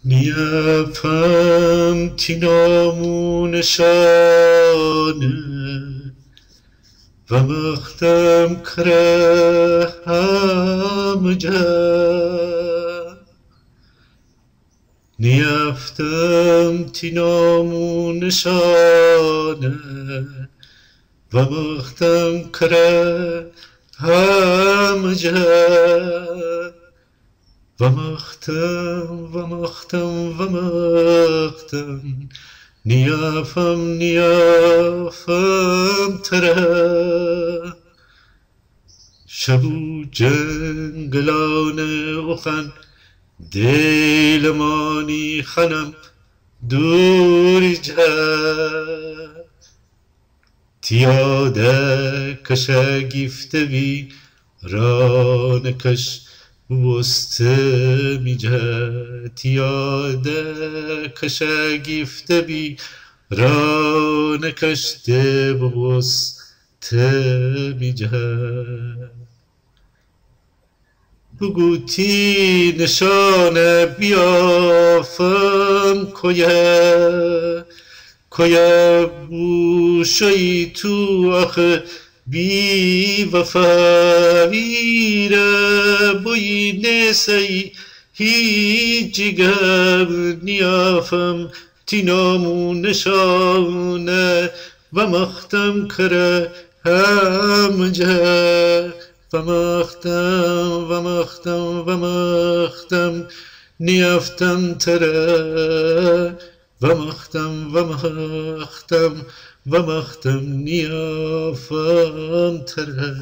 نیافم تینامون شانه و مختم کره همجا نیافتم تینامون شانه و مختم کره همجا و مختم نیافم تره شبو جنگلان اخن دلمانی خنم دوری جه تیاده کشه گیفته بی رانکش وسته میجه تیاده کشه گیفته بی رانکش ده وسته میجه بگوتی نشانه بیافم که بوشی تو آخه بی وفاییره بوی نسی هیچ جگر نیافم تینامون نشانه و مختم کره همجه و مختم نیافتم تره و مختم نیافم تره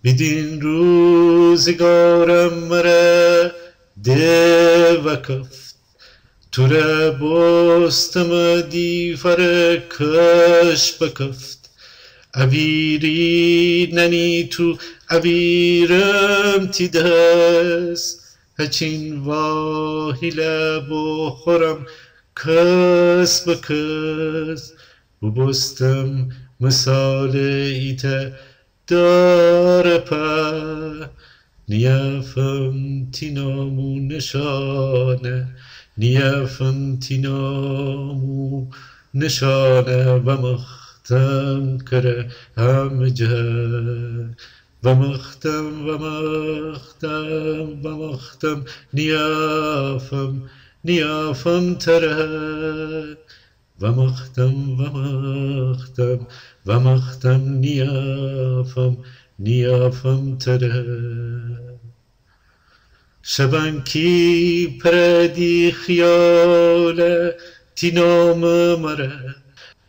بدین روزگارم مره ده وکفت تو را بستم دیفر کش بکفت اویری ننی تو اویرم تی دست هچین واهیله بخورم کس بکس ببستم مثال ایته داره په نیافم تینامو نشانه نیافم تینامو نشانه و مختم کره همجه و مختم نیافم تره و مختم نیافم تره شبنکی پردی خیاله تینام مره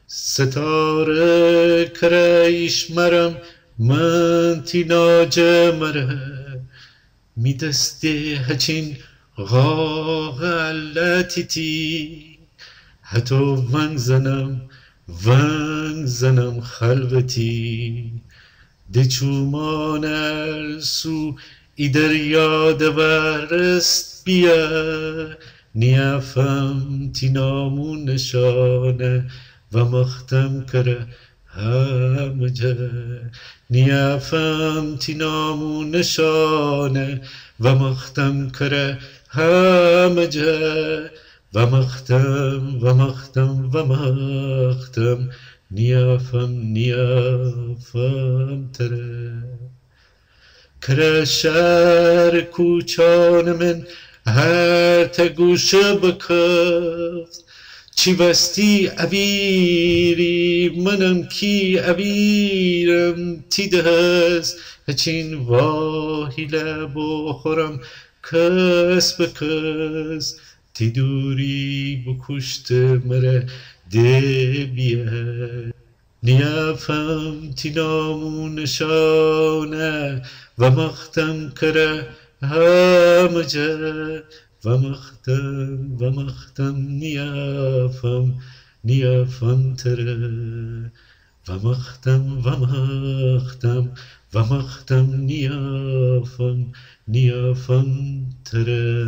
ستاره کریش مرم من تیناج مره می دستی هچین غاغلتی تی حتی ونگ زنم خلوتی ده چومان سو ای دریا دورست بیا نیافم تینامون نشانه و مختم کره همجه نیافم تینامون نشانه و مختم کره همجه و مختم نیافم تره کره شهر کوچان من هر تگوشه بکفت چی بستی اویری منم کی اویرم تی دست هچین واهیله بخورم کس بکس تی دوری بکشت مره ده بیه نیافم تینامون نشانه و مختم کره همجه و مختم نیافم تره و مختم نیافم تره